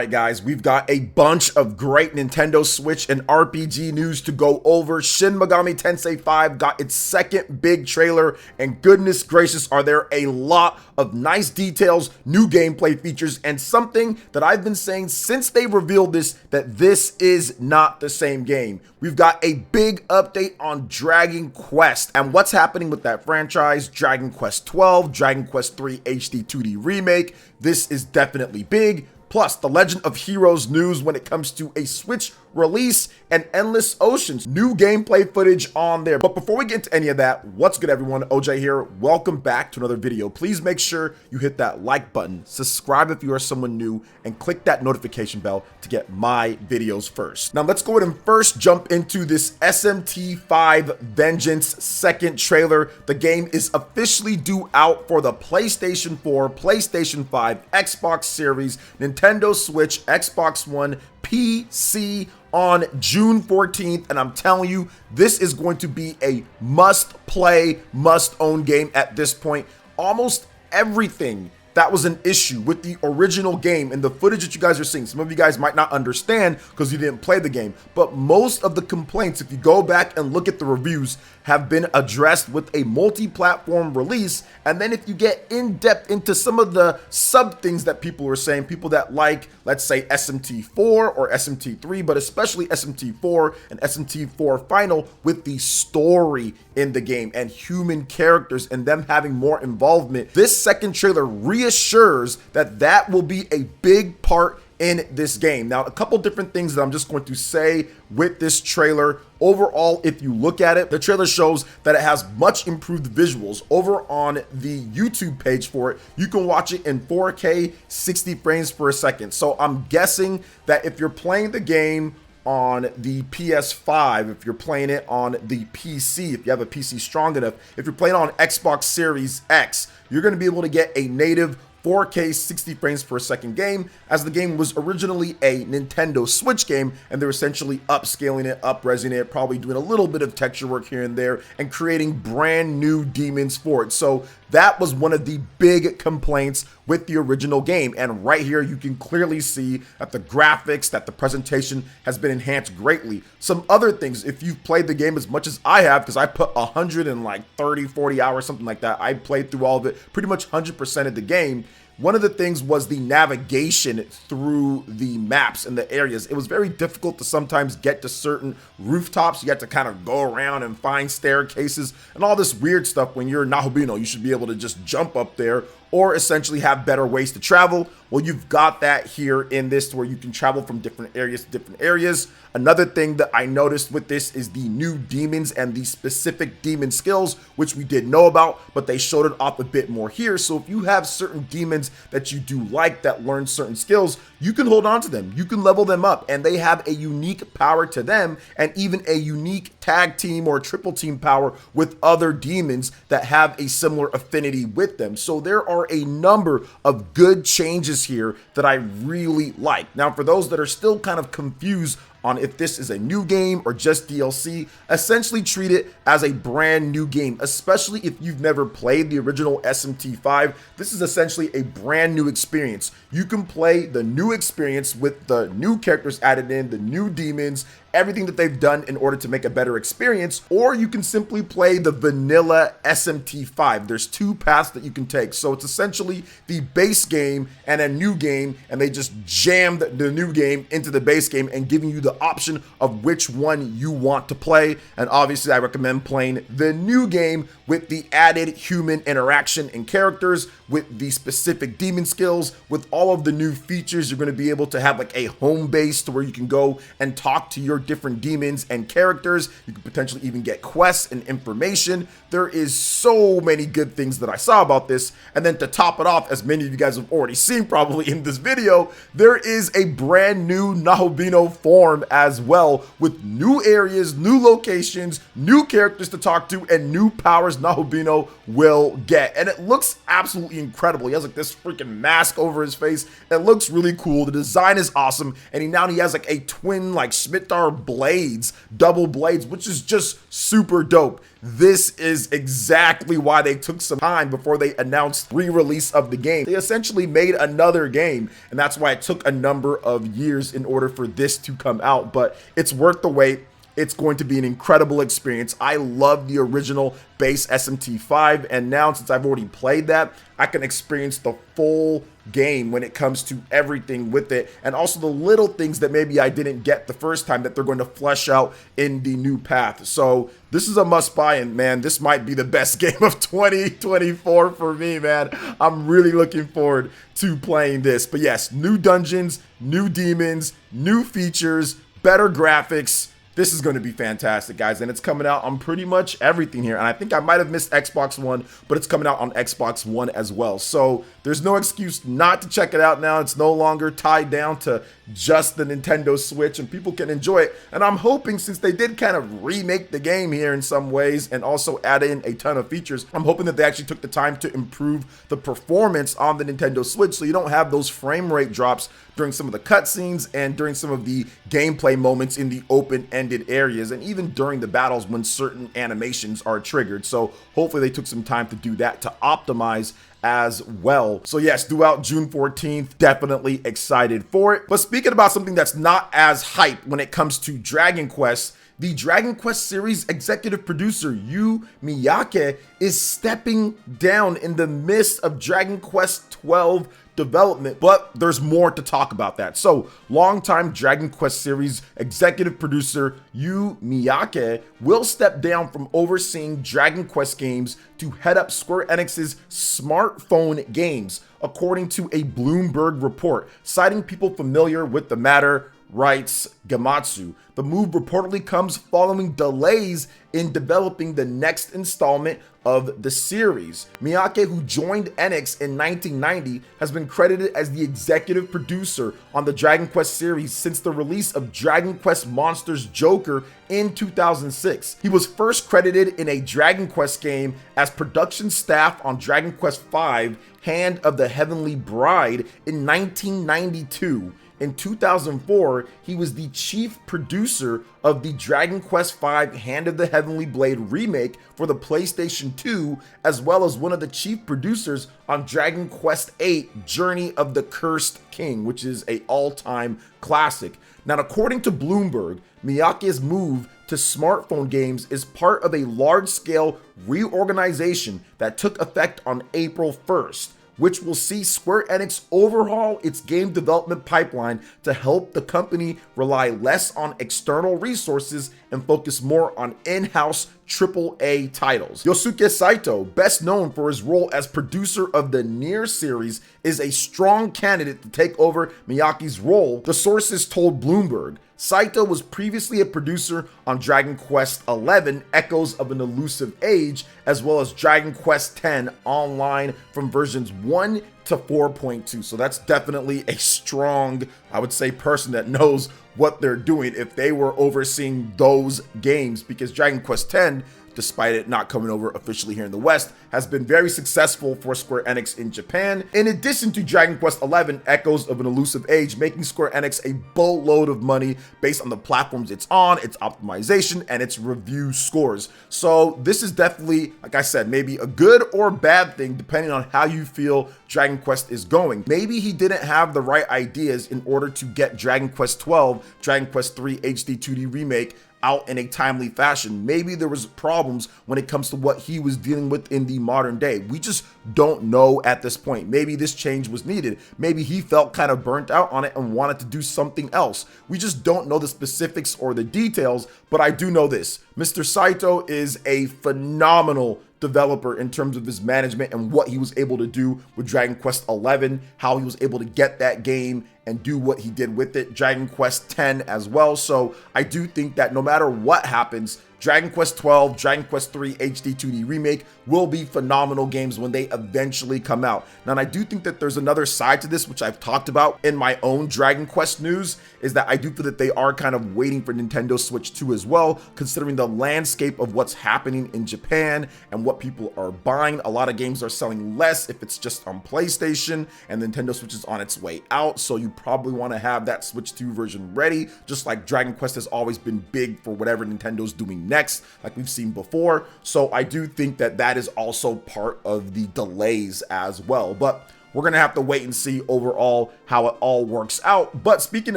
Alright guys, we've got a bunch of great Nintendo Switch and RPG news to go over. Shin Megami Tensei 5 got its second big trailer, and goodness gracious are there a lot of nice details, new gameplay features, and something that I've been saying since they revealed this, that this is not the same game. We've got a big update on Dragon Quest and what's happening with that franchise, Dragon Quest 12, Dragon Quest 3 HD 2D Remake. This is definitely big. Plus, the Legend of Heroes news when it comes to a Switch release and Endless Oceans. New gameplay footage on there. But before we get into any of that, what's good everyone? OJ here. Welcome back to another video. Please make sure you hit that like button, subscribe if you are someone new, and click that notification bell to get my videos first. Now let's go ahead and first jump into this SMT5 Vengeance second trailer. The game is officially due out for the PlayStation 4, PlayStation 5, Xbox Series, Nintendo Switch, Xbox One, PC on June 14th, and I'm telling you, this is going to be a must-play, must-own game at this point. Almost everything that was an issue with the original game and the footage that you guys are seeing, some of you guys might not understand because you didn't play the game, but most of the complaints, if you go back and look at the reviews, have been addressed with a multi-platform release. And then if you get in depth into some of the sub things that people are saying, people that like, let's say SMT4 or SMT3, but especially SMT4 and SMT4 Final, with the story in the game and human characters and them having more involvement, this second trailer reassures that that will be a big part in this game. Now, a couple different things that I'm just going to say with this trailer. Overall, if you look at it, the trailer shows that it has much improved visuals. Over on the YouTube page for it, you can watch it in 4K 60 frames per second. So I'm guessing that if you're playing the game on the PS5, if you're playing it on the PC, if you have a PC strong enough, if you're playing on Xbox Series X, you're going to be able to get a native 4K 60 frames per second game, as the game was originally a Nintendo Switch game, and they're essentially upscaling it, up-resing it, probably doing a little bit of texture work here and there, and creating brand new demons for it. So that was one of the big complaints with the original game, and right here you can clearly see that the graphics, that the presentation has been enhanced greatly. Some other things, if you've played the game as much as I have, because I put 130-40 hours, something like that, I played through all of it, pretty much 100% of the game. One of the things was the navigation through the maps and the areas. It was very difficult to sometimes get to certain rooftops. You had to kind of go around and find staircases and all this weird stuff. When you're Nahobino, you should be able to just jump up there or essentially have better ways to travel. Well, you've got that here in this, where you can travel from different areas to different areas. Another thing that I noticed with this is the new demons and the specific demon skills, which we did know about, but they showed it off a bit more here. So if you have certain demons that you do like, that learn certain skills, you can hold on to them, you can level them up, and they have a unique power to them, and even a unique tag team or triple team power with other demons that have a similar affinity with them. So there are a number of good changes here that I really like. Now, for those that are still kind of confused on if this is a new game or just DLC, essentially treat it as a brand new game, especially if you've never played the original SMT5. This is essentially a brand new experience. You can play the new experience with the new characters added in, the new demons, everything that they've done in order to make a better experience, or you can simply play the vanilla SMT5. There's two paths that you can take. So it's essentially the base game and a new game, and they just jammed the new game into the base game and giving you the option of which one you want to play. And obviously I recommend playing the new game with the added human interaction and characters, with the specific demon skills, with all of the new features. You're going to be able to have like a home base to where you can go and talk to your different demons and characters. You can potentially even get quests and information. There is so many good things that I saw about this. And then to top it off, as many of you guys have already seen probably in this video, there is a brand new Nahobino form as well, with new areas, new locations, new characters to talk to, and new powers Nahobino will get. And it looks absolutely incredible. He has like this freaking mask over his face. It looks really cool. The design is awesome. And he has like a twin like Schmittar blades, double blades, which is just super dope. this is exactly why they took some time before they announced re-release of the game. They essentially made another game, and that's why it took a number of years in order for this to come out, but it's worth the wait. It's going to be an incredible experience. I love the original base SMT5, and now since I've already played that, I can experience the full game when it comes to everything with it, and also the little things that maybe I didn't get the first time that they're going to flesh out in the new path. So this is a must buy, and man, this might be the best game of 2024 for me, man. I'm really looking forward to playing this. But yes, new dungeons, new demons, new features, better graphics. This is going to be fantastic, guys, and it's coming out on pretty much everything here. And I think I might have missed Xbox One, but it's coming out on Xbox One as well. So there's no excuse not to check it out now. It's no longer tied down to just the Nintendo Switch, and people can enjoy it. And I'm hoping, since they did kind of remake the game here in some ways and also add in a ton of features, I'm hoping that they actually took the time to improve the performance on the Nintendo Switch so you don't have those frame rate drops during some of the cutscenes and during some of the gameplay moments in the open-ended areas, and even during the battles when certain animations are triggered. So hopefully they took some time to do that to optimize as well. So yes, due out June 14th, definitely excited for it. But speaking about something that's not as hype when it comes to Dragon Quest, the Dragon Quest series executive producer Yu Miyake is stepping down in the midst of Dragon Quest 12 development, but there's more to talk about that. So, longtime Dragon Quest series executive producer Yu Miyake will step down from overseeing Dragon Quest games to head up Square Enix's smartphone games, according to a Bloomberg report, citing people familiar with the matter. Writes Gematsu. The move reportedly comes following delays in developing the next installment of the series. Miyake, who joined Enix in 1990, has been credited as the executive producer on the Dragon Quest series since the release of Dragon Quest Monsters Joker in 2006. He was first credited in a Dragon Quest game as production staff on Dragon Quest V: Hand of the Heavenly Bride in 1992. In 2004, he was the chief producer of the Dragon Quest V: Hand of the Heavenly Blade remake for the PlayStation 2, as well as one of the chief producers on Dragon Quest VIII: Journey of the Cursed King, which is an all-time classic. Now, according to Bloomberg, Miyake's move to smartphone games is part of a large-scale reorganization that took effect on April 1st. Which will see Square Enix overhaul its game development pipeline to help the company rely less on external resources and focus more on in-house AAA titles. Yosuke Saito, best known for his role as producer of the Nier series, is a strong candidate to take over Miyake's role, the sources told Bloomberg. Saito was previously a producer on Dragon Quest XI: Echoes of an Elusive Age, as well as Dragon Quest X Online from versions 1 to 4.2. So that's definitely a strong, I would say, person that knows what they're doing if they were overseeing those games, because Dragon Quest X, despite it not coming over officially here in the West, has been very successful for Square Enix in Japan, in addition to Dragon Quest XI: Echoes of an Elusive Age, making Square Enix a boatload of money based on the platforms it's on, its optimization, and its review scores. So this is definitely, like I said, maybe a good or bad thing, depending on how you feel Dragon Quest is going. Maybe he didn't have the right ideas in order to get Dragon Quest 12, Dragon Quest 3 HD 2D Remake out in a timely fashion. Maybe there was problems when it comes to what he was dealing with in the modern day. We just don't know at this point. Maybe this change was needed. Maybe he felt kind of burnt out on it and wanted to do something else. We just don't know the specifics or the details, but I do know this. Mr. Saito is a phenomenal developer in terms of his management and what he was able to do with Dragon Quest XI, how he was able to get that game and do what he did with it, Dragon Quest X as well. So I do think that no matter what happens, Dragon Quest 12, Dragon Quest 3 HD 2D Remake will be phenomenal games when they eventually come out. Now, and I do think that there's another side to this, which I've talked about in my own Dragon Quest news, is that I do feel that they are kind of waiting for Nintendo Switch 2 as well, considering the landscape of what's happening in Japan and what people are buying. A lot of games are selling less if it's just on PlayStation, and Nintendo Switch is on its way out, so you probably want to have that Switch 2 version ready, just like Dragon Quest has always been big for whatever Nintendo's doing next, like we've seen before. So I do think that that is also part of the delays as well. But we're going to have to wait and see overall how it all works out. But speaking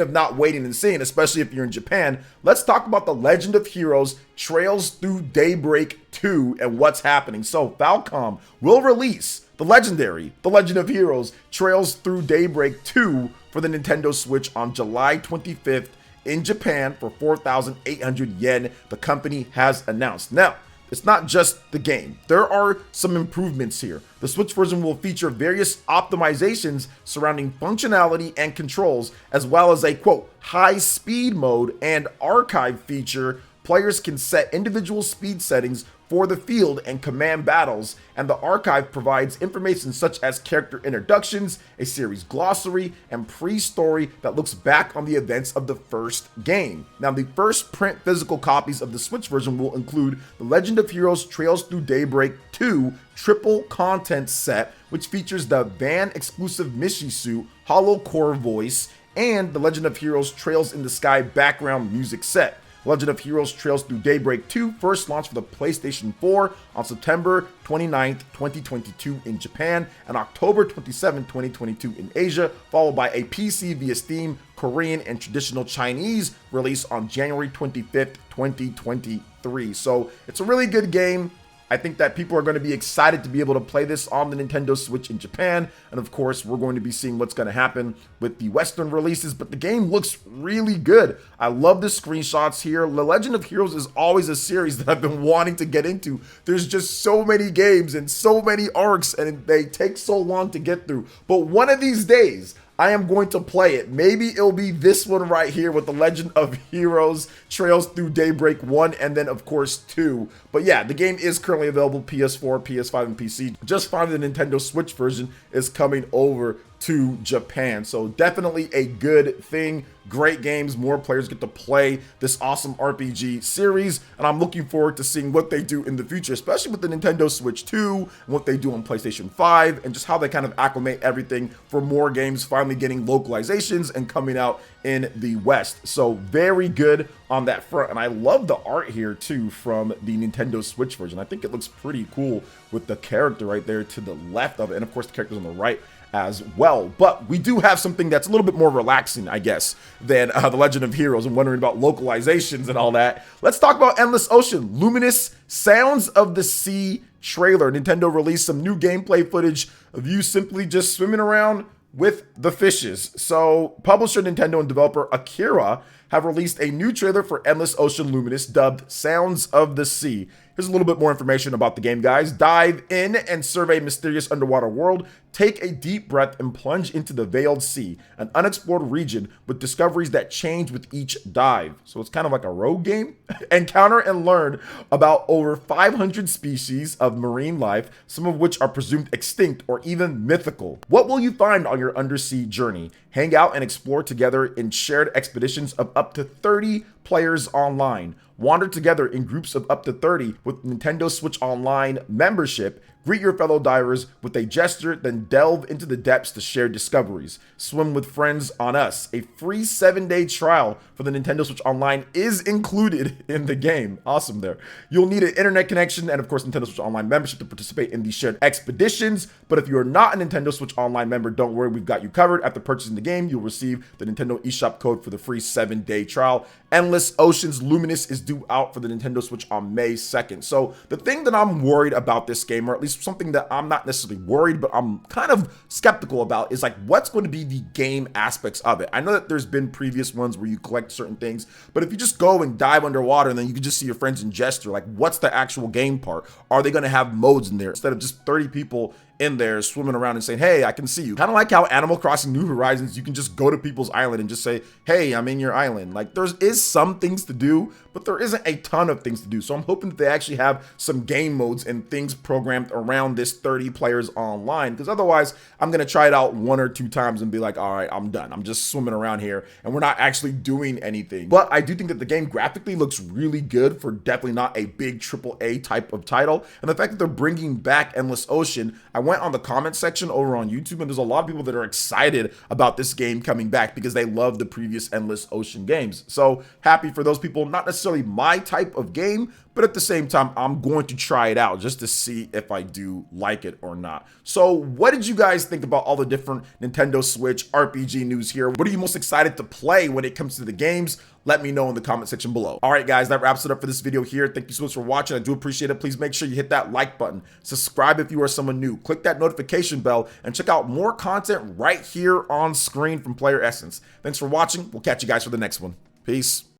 of not waiting and seeing, especially if you're in Japan, let's talk about The Legend of Heroes Trails Through Daybreak 2 and what's happening. So Falcom will release the Legend of Heroes Trails Through Daybreak 2 for the Nintendo Switch on July 25th in Japan for 4,800 yen, the company has announced. Now, it's not just the game. There are some improvements here. The Switch version will feature various optimizations surrounding functionality and controls, as well as a, quote, high speed mode and archive feature. Players can set individual speed settings for the field and command battles, and the archive provides information such as character introductions, a series glossary, and pre-story that looks back on the events of the first game. Now, the first print physical copies of the Switch version will include The Legend of Heroes Trails Through Daybreak 2 triple content set, which features the Van exclusive Mishi suit, hollow core voice, and The Legend of Heroes Trails in the Sky background music set. Legend of Heroes Trails Through Daybreak 2 first launched for the PlayStation 4 on September 29th, 2022 in Japan, and October 27, 2022 in Asia, followed by a PC via Steam, Korean, and traditional Chinese release on January 25th, 2023. So it's a really good game. I think that people are going to be excited to be able to play this on the Nintendo Switch in Japan. And of course, we're going to be seeing what's going to happen with the Western releases, but the game looks really good. I love the screenshots here. The Legend of Heroes is always a series that I've been wanting to get into. There's just so many games and so many arcs, and they take so long to get through. But one of these days, I am going to play it. Maybe it'll be this one right here with The Legend of Heroes Trails Through Daybreak 1 and then of course 2. But yeah, the game is currently available PS4, PS5, and PC. Just finally the Nintendo Switch version is coming over to Japan. So definitely a good thing. Great games, more players get to play this awesome RPG series, and I'm looking forward to seeing what they do in the future, especially with the Nintendo Switch 2, and what they do on PlayStation 5, and just how they kind of acclimate everything for more games finally getting localizations and coming out in the West. So very good on that front, and I love the art here too from the Nintendo Switch version. I think it looks pretty cool with the character right there to the left of it, and of course the characters on the right as well. But we do have something that's a little bit more relaxing, I guess, than The Legend of Heroes and wondering about localizations and all that. Let's talk about Endless Ocean Luminous Sounds of the Sea trailer. Nintendo released some new gameplay footage of you simply just swimming around with the fishes. So publisher Nintendo and developer Akira have released a new trailer for Endless Ocean Luminous dubbed Sounds of the Sea. Here's a little bit more information about the game, guys. Dive in and survey mysterious underwater world. Take a deep breath and plunge into the veiled sea, an unexplored region with discoveries that change with each dive. So it's kind of like a rogue game. Encounter and learn about over 500 species of marine life, some of which are presumed extinct or even mythical. What will you find on your undersea journey? Hang out and explore together in shared expeditions of up to 30 players online. Wander together in groups of up to 30 with Nintendo Switch Online membership. Greet your fellow divers with a gesture, then delve into the depths to share discoveries. Swim with friends on us. A free 7-day trial for the Nintendo Switch Online is included in the game. Awesome there. You'll need an internet connection and of course Nintendo Switch Online membership to participate in these shared expeditions. But if you are not a Nintendo Switch Online member, don't worry, we've got you covered. After purchasing the game, you'll receive the Nintendo eShop code for the free 7-day trial. Endless Oceans Luminous is due out for the Nintendo Switch on May 2nd. So the thing that I'm worried about this game, or at least something that I'm not necessarily worried, but I'm kind of skeptical about, is like what's going to be the game aspects of it. I know that there's been previous ones where you collect certain things, but if you just go and dive underwater and then you can just see your friends and gesture, like what's the actual game part? Are they going to have modes in there instead of just 30 people in there swimming around and saying, hey, I can see you? Kind of like how Animal Crossing New Horizons, you can just go to people's island and just say, hey, I'm in your island. Like there is some things to do, but there isn't a ton of things to do. So I'm hoping that they actually have some game modes and things programmed around this 30 players online, because otherwise I'm going to try it out 1 or 2 times and be like, all right, I'm done. I'm just swimming around here and we're not actually doing anything. But I do think that the game graphically looks really good for definitely not a big AAA type of title. And the fact that they're bringing back Endless Ocean, I went on the comment section over on YouTube and there's a lot of people that are excited about this game coming back because they love the previous Endless Ocean games. So happy for those people. Not necessarily my type of game, but at the same time, I'm going to try it out just to see if I do like it or not. So what did you guys think about all the different Nintendo Switch RPG news here? What are you most excited to play when it comes to the games? Let me know in the comment section below. All right, guys, that wraps it up for this video here. Thank you so much for watching. I do appreciate it. Please make sure you hit that like button, subscribe if you are someone new, click that notification bell, and check out more content right here on screen from PlayerEssence. Thanks for watching. We'll catch you guys for the next one. Peace.